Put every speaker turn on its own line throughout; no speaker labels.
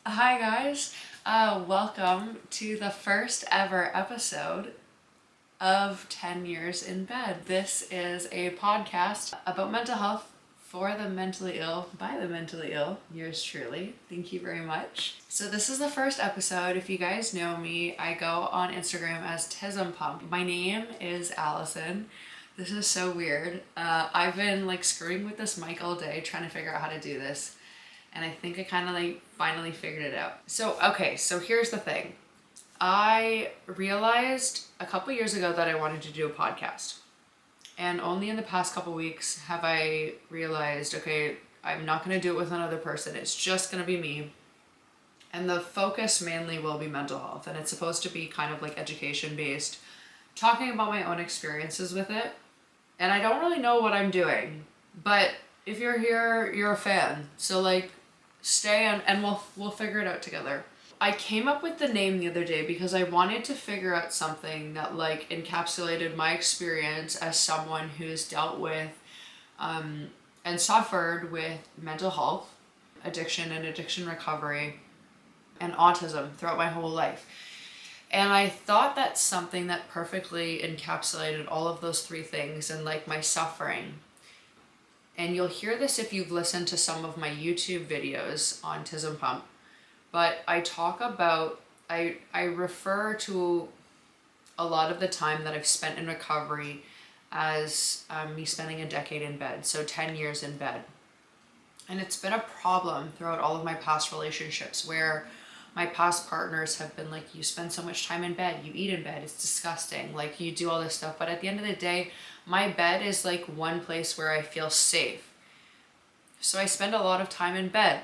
Hi guys, welcome to the first ever episode of 10 Years in Bed. This is a podcast about mental health for the mentally ill, by the mentally ill, yours truly. Thank you very much. So this is the first episode. If you guys know me, I go on Instagram as Tismpump. My name is Allison. This is so weird. I've been screwing with this mic all day trying to figure out how to do this. And I think I kind of finally figured it out. So here's the thing. I realized a couple years ago that I wanted to do a podcast. And only in the past couple weeks have I realized, okay, I'm not going to do it with another person. It's just going to be me. And the focus mainly will be mental health. And it's supposed to be kind of education based, talking about my own experiences with it. And I don't really know what I'm doing, but if you're here, you're a fan. So stay and we'll figure it out together. I came up with the name the other day because I wanted to figure out something that encapsulated my experience as someone who's dealt with and suffered with mental health, addiction and addiction recovery, and autism throughout my whole life. And I thought that's something that perfectly encapsulated all of those three things and my suffering. And you'll hear this if you've listened to some of my YouTube videos on Tismpump. But I talk about, I refer to a lot of the time that I've spent in recovery as me spending a decade in bed. So 10 years in bed. And it's been a problem throughout all of my past relationships where my past partners have been you spend so much time in bed, you eat in bed, it's disgusting, you do all this stuff. But at the end of the day, my bed is one place where I feel safe. So I spend a lot of time in bed.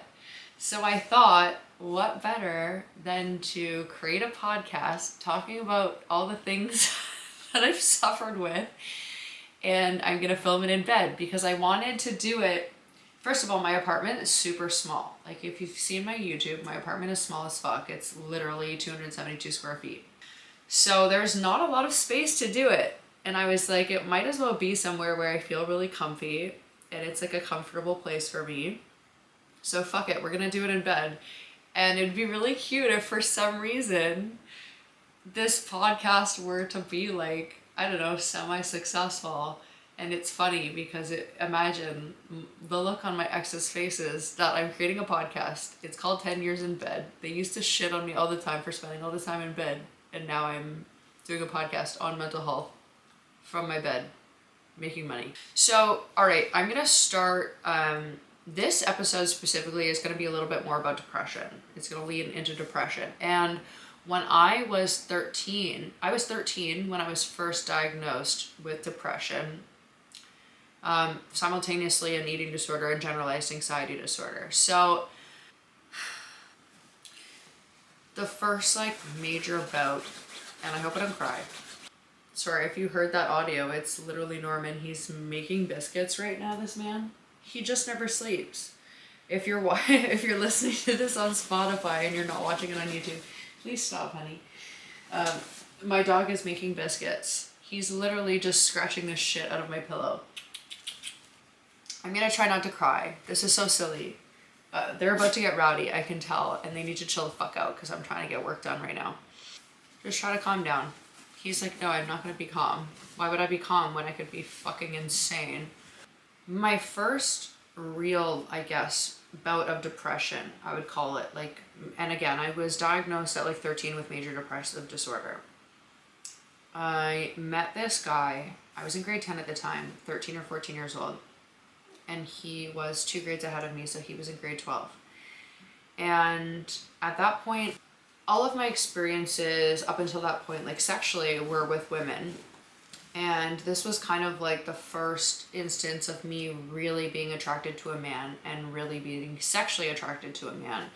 So I thought, what better than to create a podcast talking about all the things that I've suffered with, and I'm gonna film it in bed because I wanted to do it. First of all, my apartment is super small. If you've seen my YouTube, my apartment is small as fuck. It's literally 272 square feet. So there's not a lot of space to do it. And I was it might as well be somewhere where I feel really comfy and it's a comfortable place for me. So fuck it, we're gonna do it in bed. And it'd be really cute if for some reason this podcast were to be I don't know, semi-successful. And it's funny because imagine the look on my ex's faces that I'm creating a podcast. It's called 10 Years in Bed. They used to shit on me all the time for spending all the time in bed. And now I'm doing a podcast on mental health from my bed, making money. So, all right, I'm going to start. This episode specifically is going to be a little bit more about depression. It's going to lead into depression. And when I was 13 when I was first diagnosed with depression. Simultaneously an eating disorder and generalized anxiety disorder. So the first major bout, and I hope I don't cry. Sorry if you heard that audio, it's literally Norman. He's making biscuits right now, this man. He just never sleeps. If you're listening to this on Spotify and you're not watching it on YouTube, please stop, honey. My dog is making biscuits. He's literally just scratching the shit out of my pillow. I'm gonna try not to cry. This is so silly. They're about to get rowdy, I can tell, and they need to chill the fuck out because I'm trying to get work done right now. Just try to calm down. He's no, I'm not gonna be calm. Why would I be calm when I could be fucking insane? My first real, I guess, bout of depression, I would call it, and again, I was diagnosed at 13 with major depressive disorder. I met this guy, I was in grade 10 at the time, 13 or 14 years old. And he was 2 grades ahead of me, so he was in grade 12. And at that point, all of my experiences up until that point, sexually, were with women. And this was kind of the first instance of me really being attracted to a man and really being sexually attracted to a man.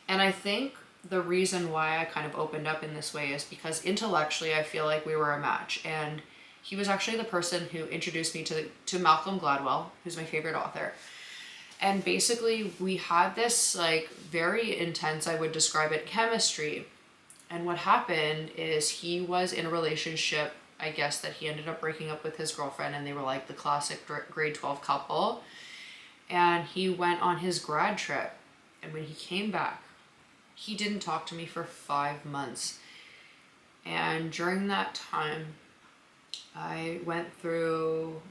And I think the reason why I kind of opened up in this way is because intellectually I feel we were a match. And he was actually the person who introduced me to Malcolm Gladwell, who's my favorite author. And basically we had this very intense, I would describe it, chemistry. And what happened is he was in a relationship, I guess, that he ended up breaking up with his girlfriend, and they were the classic grade 12 couple. And he went on his grad trip. And when he came back, He didn't talk to me for 5 months. And during that time, I went through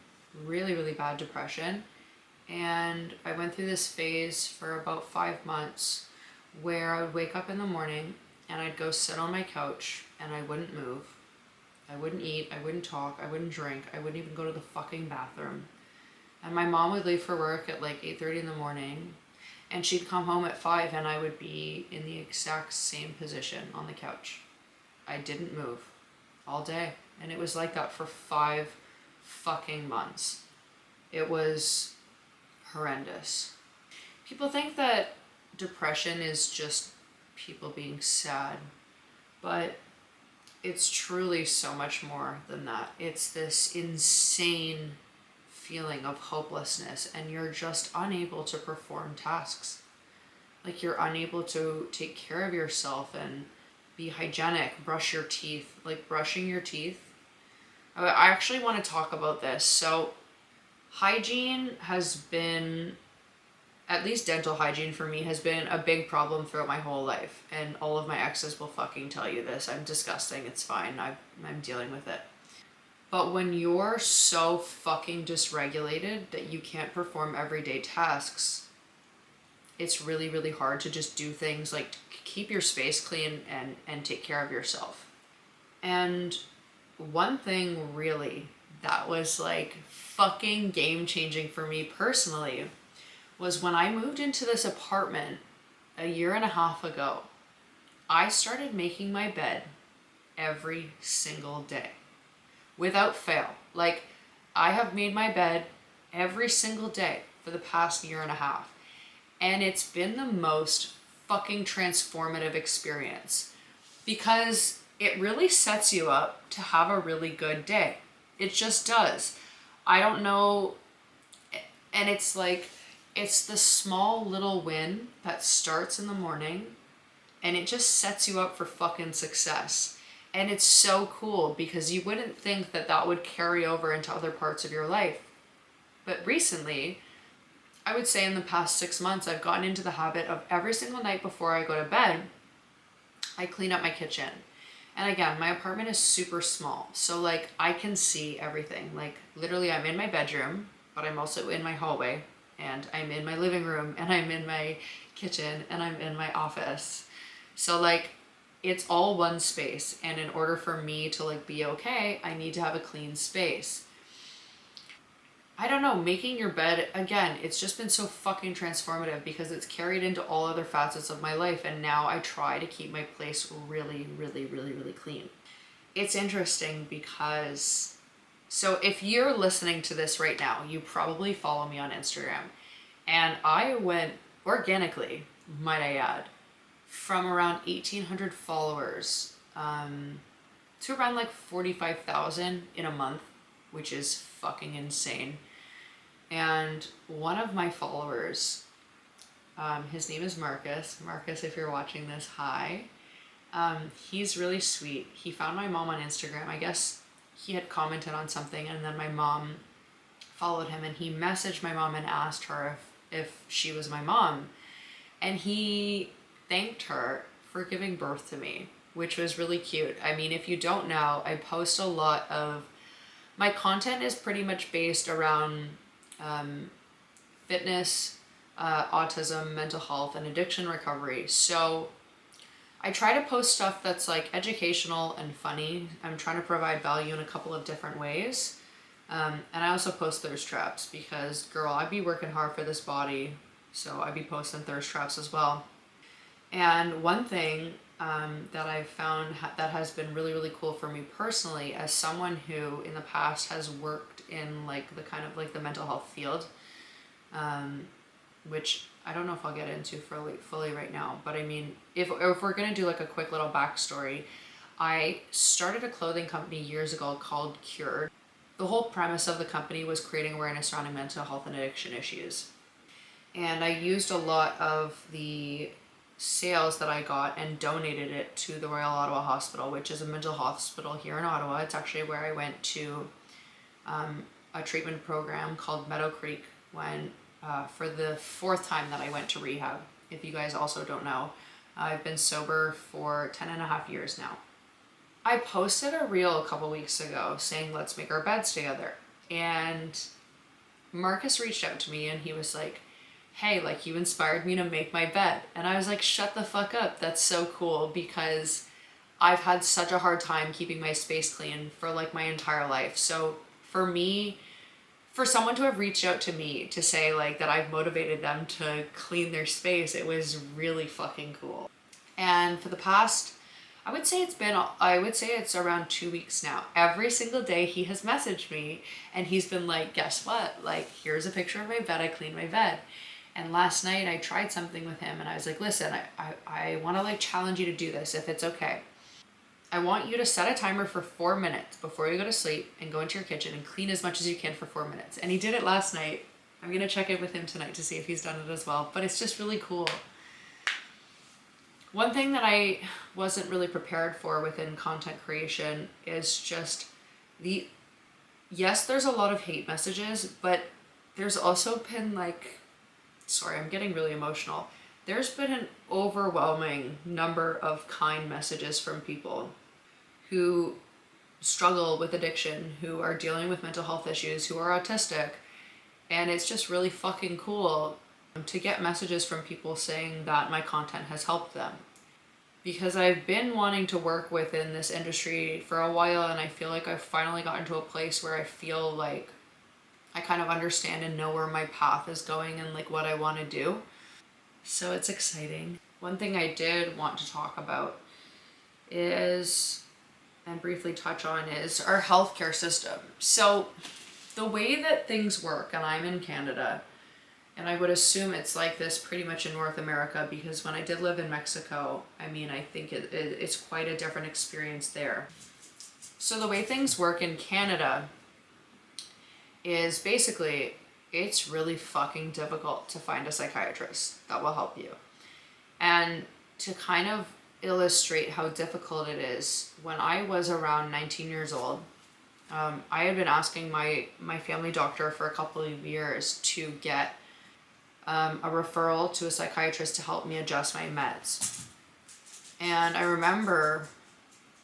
really, really bad depression. And I went through this phase for about 5 months where I would wake up in the morning and I'd go sit on my couch and I wouldn't move. I wouldn't eat, I wouldn't talk, I wouldn't drink, I wouldn't even go to the fucking bathroom. And my mom would leave for work at like 8:30 in the morning, and she'd come home at 5 and I would be in the exact same position on the couch. I didn't move all day. And it was like that for 5 fucking months. It was horrendous. People think that depression is just people being sad, but it's truly so much more than that. It's this insane feeling of hopelessness, and you're just unable to perform tasks. Like, you're unable to take care of yourself and be hygienic, brush your teeth. Like, brushing your teeth. I actually want to talk about this. So hygiene has been, at least dental hygiene for me, has been a big problem throughout my whole life. And all of my exes will fucking tell you this. I'm disgusting. It's fine. I'm dealing with it. But when you're so fucking dysregulated that you can't perform everyday tasks, it's really, really hard to just do things like keep your space clean and take care of yourself. And one thing really that was like fucking game changing for me personally was when I moved into this apartment a year and a half ago. I started making my bed every single day without fail. Like, I have made my bed every single day for the past year and a half. And it's been the most fucking transformative experience because it really sets you up to have a really good day. It just does. I don't know. And it's like, it's the small little win that starts in the morning and it just sets you up for fucking success. And it's so cool because you wouldn't think that that would carry over into other parts of your life. But recently, I would say in the past 6 months, I've gotten into the habit of every single night before I go to bed, I clean up my kitchen. And again, my apartment is super small. So like, I can see everything. Like, literally I'm in my bedroom, but I'm also in my hallway, and I'm in my living room, and I'm in my kitchen, and I'm in my office. So like, it's all one space. And in order for me to like be okay, I need to have a clean space. I don't know, making your bed, again, it's just been so fucking transformative because it's carried into all other facets of my life. And now I try to keep my place really, really, really, really clean. It's interesting because, so if you're listening to this right now, you probably follow me on Instagram. And I went organically, might I add, from around 1,800 followers to around like 45,000 in a month, which is fucking insane. And one of my followers, his name is Markus. Markus, if you're watching this, hi. He's really sweet. He found my mom on Instagram. I guess he had commented on something, and then my mom followed him, and he messaged my mom and asked her if she was my mom. And he thanked her for giving birth to me, which was really cute. I mean, if you don't know, I post a lot of, my content is pretty much based around fitness, autism, mental health, and addiction recovery. So I try to post stuff that's like educational and funny. I'm trying to provide value in a couple of different ways. And I also post thirst traps because, girl, I be working hard for this body. So I be posting thirst traps as well. And one thing that I've found that has been really, really cool for me personally, as someone who in the past has worked in like the kind of like the mental health field, which I don't know if I'll get into fully right now, but I mean, if we're gonna do like a quick little backstory, I started a clothing company years ago called Cured. The whole premise of the company was creating awareness surrounding mental health and addiction issues. And I used a lot of the sales that I got and donated it to the Royal Ottawa Hospital, which is a mental hospital here in Ottawa. It's actually where I went to a treatment program called Meadow Creek when for the 4th time that I went to rehab. If you guys also don't know, I've been sober for 10 and a half years now. I posted a reel a couple weeks ago saying, let's make our beds together. And Markus reached out to me and he was like, hey, like, you inspired me to make my bed. And I was like, shut the fuck up. That's so cool, because I've had such a hard time keeping my space clean for like my entire life. So for me, for someone to have reached out to me to say like that I've motivated them to clean their space, it was really fucking cool. And for the past, I would say it's around 2 weeks now. Every single day he has messaged me and he's been like, guess what? Like, here's a picture of my bed. I cleaned my bed. And last night I tried something with him and I was like, listen, I want to like challenge you to do this if it's okay. I want you to set a timer for 4 minutes before you go to sleep and go into your kitchen and clean as much as you can for 4 minutes. And he did it last night. I'm going to check in with him tonight to see if he's done it as well. But it's just really cool. One thing that I wasn't really prepared for within content creation is just yes, there's a lot of hate messages, but there's also been like, sorry, I'm getting really emotional. There's been an overwhelming number of kind messages from people who struggle with addiction, who are dealing with mental health issues, who are autistic. And it's just really fucking cool to get messages from people saying that my content has helped them. Because I've been wanting to work within this industry for a while, and I feel like I've finally gotten to a place where I feel like I kind of understand and know where my path is going and like what I want to do. So it's exciting. One thing I did want to talk about is, and briefly touch on, is our healthcare system. So the way that things work, and I'm in Canada, and I would assume it's like this pretty much in North America, because when I did live in Mexico, I mean, I think it's quite a different experience there. So the way things work in Canada is basically, it's really fucking difficult to find a psychiatrist that will help you. And to kind of illustrate how difficult it is, when I was around 19 years old, I had been asking my family doctor for a couple of years to get a referral to a psychiatrist to help me adjust my meds. And I remember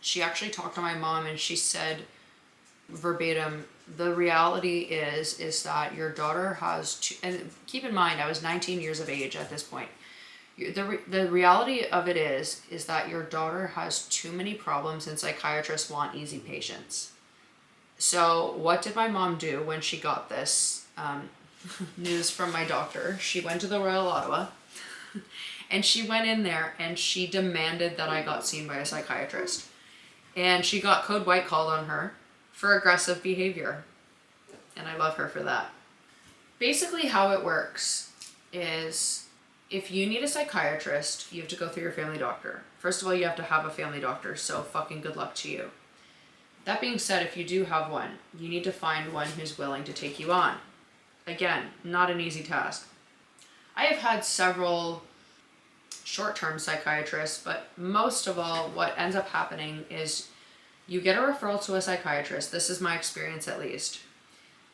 she actually talked to my mom and she said verbatim, the reality is that your daughter has two, and keep in mind I was 19 years of age at this point. The reality of it is that your daughter has too many problems and psychiatrists want easy patients. So what did my mom do when she got this news from my doctor? She went to the Royal Ottawa and she went in there and she demanded that I got seen by a psychiatrist. And she got code white called on her for aggressive behavior. And I love her for that. Basically how it works is, if you need a psychiatrist, you have to go through your family doctor. First of all, you have to have a family doctor, so fucking good luck to you. That being said, if you do have one, you need to find one who's willing to take you on. Again, not an easy task. I have had several short-term psychiatrists, but most of all, what ends up happening is you get a referral to a psychiatrist. This is my experience at least.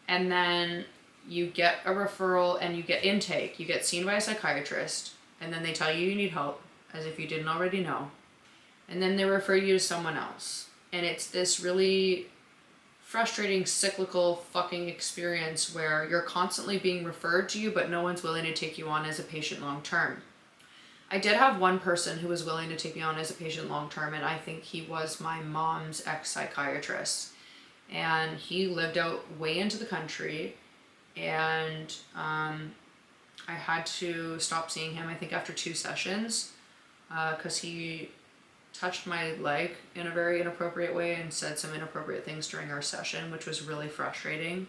And then you get a referral and you get intake. You get seen by a psychiatrist, and then they tell you need help, as if you didn't already know. And then they refer you to someone else. And it's this really frustrating, cyclical fucking experience where you're constantly being referred to you, but no one's willing to take you on as a patient long term. I did have one person who was willing to take me on as a patient long term, and I think he was my mom's ex-psychiatrist. And he lived out way into the country, and I had to stop seeing him, I think, after 2 sessions, because he touched my leg in a very inappropriate way and said some inappropriate things during our session, which was really frustrating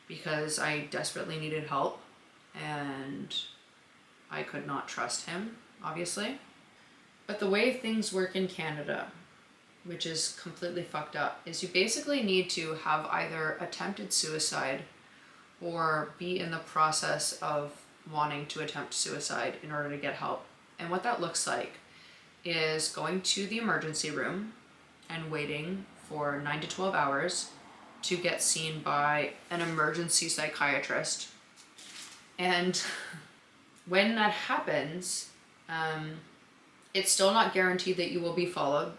because I desperately needed help and I could not trust him, obviously. But the way things work in Canada, which is completely fucked up, is you basically need to have either attempted suicide or be in the process of wanting to attempt suicide in order to get help. And what that looks like is going to the emergency room and waiting for 9 to 12 hours to get seen by an emergency psychiatrist. And when that happens, It's still not guaranteed that you will be followed,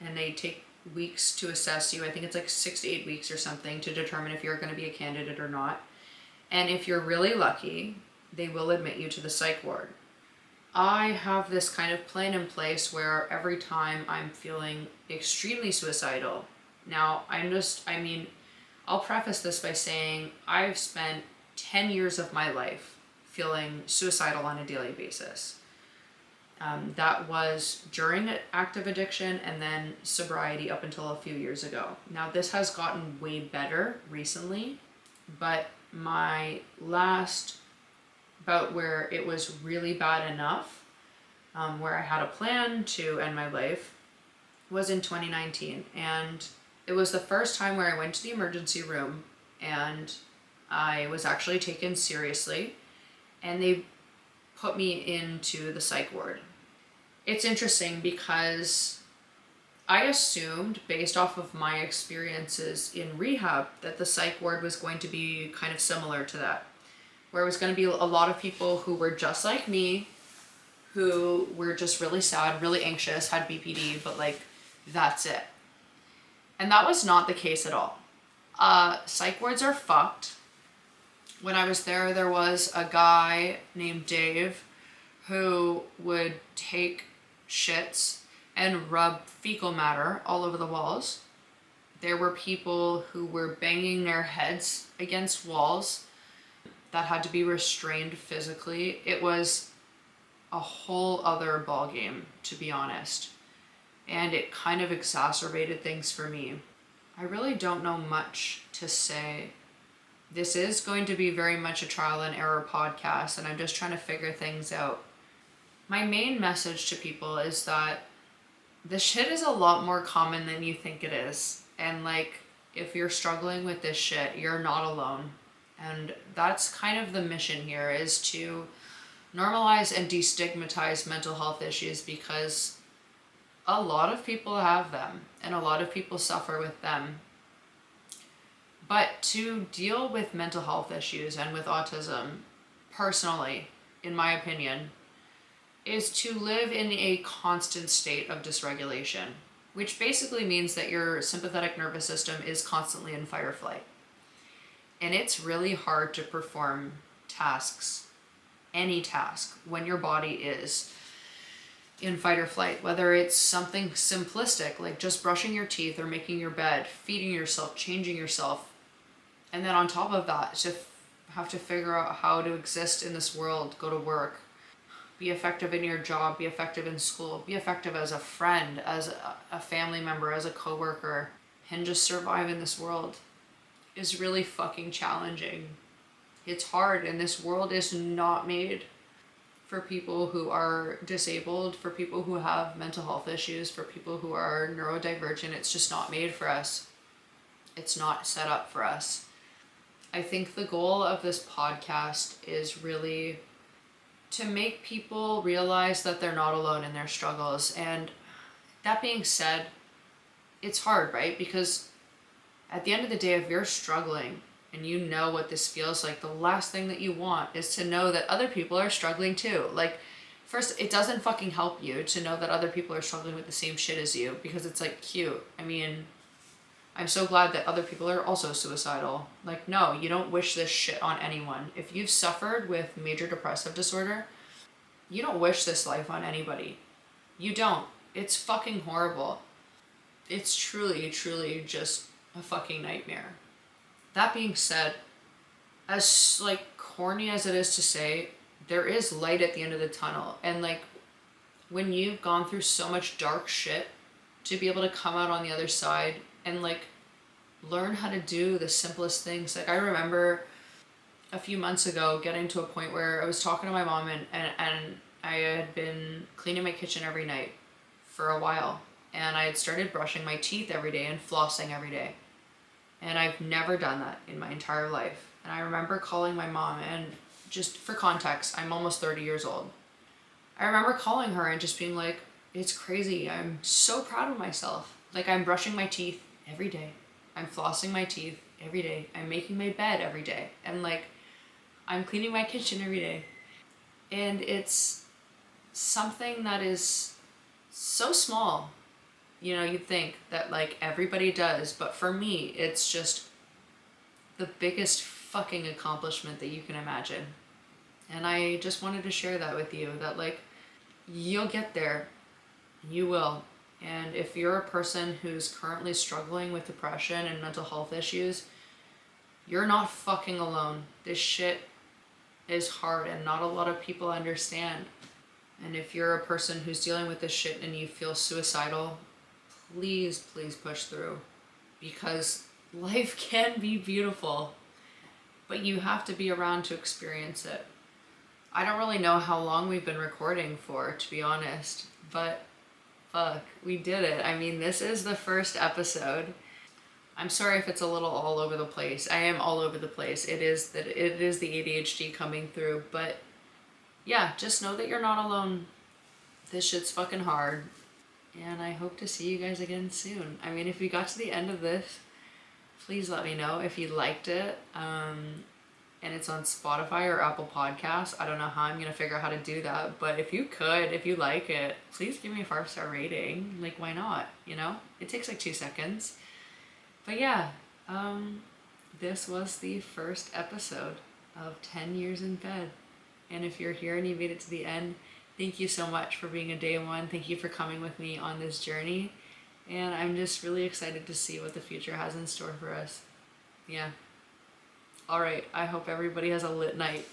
and they take weeks to assess you. I think it's like 6 to 8 weeks or something to determine if you're going to be a candidate or not. And if you're really lucky, they will admit you to the psych ward. I have this kind of plan in place where every time I'm feeling extremely suicidal, now I'll preface this by saying I've spent 10 years of my life feeling suicidal on a daily basis. That was during active addiction and then sobriety up until a few years ago. Now this has gotten way better recently, but my last bout where it was really bad enough, where I had a plan to end my life, was in 2019. And it was the first time where I went to the emergency room and I was actually taken seriously, and they put me into the psych ward. It's interesting because I assumed, based off of my experiences in rehab, that the psych ward was going to be kind of similar to that, where it was going to be a lot of people who were just like me, who were just really sad, really anxious, had BPD, but like, that's it. And that was not the case at all. Psych wards are fucked. When I was there, there was a guy named Dave who would take shits and rub fecal matter all over the walls. There were people who were banging their heads against walls that had to be restrained physically. It was a whole other ballgame, to be honest. And it kind of exacerbated things for me. I really don't know much to say. This is going to be very much a trial and error podcast, and I'm just trying to figure things out. My main message to people is that this shit is a lot more common than you think it is. And like, if you're struggling with this shit, you're not alone. And that's kind of the mission here, is to normalize and destigmatize mental health issues, because a lot of people have them and a lot of people suffer with them. But to deal with mental health issues and with autism, personally, in my opinion, is to live in a constant state of dysregulation, which basically means that your sympathetic nervous system is constantly in fight or flight. And it's really hard to perform tasks, any task, when your body is in fight or flight, whether it's something simplistic like just brushing your teeth or making your bed, feeding yourself, changing yourself. And then on top of that, to have to figure out how to exist in this world, go to work, be effective in your job, be effective in school, be effective as a friend, as a family member, as a coworker, and just survive in this world is really fucking challenging. It's hard, and this world is not made for people who are disabled, for people who have mental health issues, for people who are neurodivergent. It's just not made for us. It's not set up for us. I think the goal of this podcast is really to make people realize that they're not alone in their struggles. And that being said, it's hard, right? Because at the end of the day, if you're struggling and you know what this feels like, the last thing that you want is to know that other people are struggling too. Like, first, it doesn't fucking help you to know that other people are struggling with the same shit as you, because it's like cute. I mean, I'm so glad that other people are also suicidal. Like, no, you don't wish this shit on anyone. If you've suffered with major depressive disorder, you don't wish this life on anybody. You don't. It's fucking horrible. It's truly, truly just a fucking nightmare. That being said, as like corny as it is to say, there is light at the end of the tunnel. And like, when you've gone through so much dark shit, to be able to come out on the other side and like learn how to do the simplest things. Like, I remember a few months ago getting to a point where I was talking to my mom, and I had been cleaning my kitchen every night for a while, and I had started brushing my teeth every day and flossing every day. And I've never done that in my entire life. And I remember calling my mom, and just for context, I'm almost 30 years old. I remember calling her and just being like, it's crazy. I'm so proud of myself. Like, I'm brushing my teeth every day. I'm flossing my teeth every day. I'm making my bed every day. And like, I'm cleaning my kitchen every day. And it's something that is so small. You know, you'd think that like everybody does, but for me, it's just the biggest fucking accomplishment that you can imagine. And I just wanted to share that with you, that like, you'll get there. You will. And if you're a person who's currently struggling with depression and mental health issues, you're not fucking alone. This shit is hard and not a lot of people understand. And if you're a person who's dealing with this shit and you feel suicidal, please, please push through, because life can be beautiful, but you have to be around to experience it. I don't really know how long we've been recording for, to be honest, but fuck, we did it. I mean, this is the first episode. I'm sorry if it's a little all over the place. I am all over the place. It is the ADHD coming through, but yeah, just know that you're not alone. This shit's fucking hard. And I hope to see you guys again soon. I mean, if you got to the end of this, please let me know if you liked it. And it's on Spotify or Apple Podcasts. I don't know how I'm going to figure out how to do that. But if you like it, please give me a 5-star rating. Like, why not? You know? It takes like 2 seconds. But yeah, this was the first episode of 10 Years in Bed. And if you're here and you made it to the end, thank you so much for being a day one. Thank you for coming with me on this journey. And I'm just really excited to see what the future has in store for us. Yeah. All right. I hope everybody has a lit night.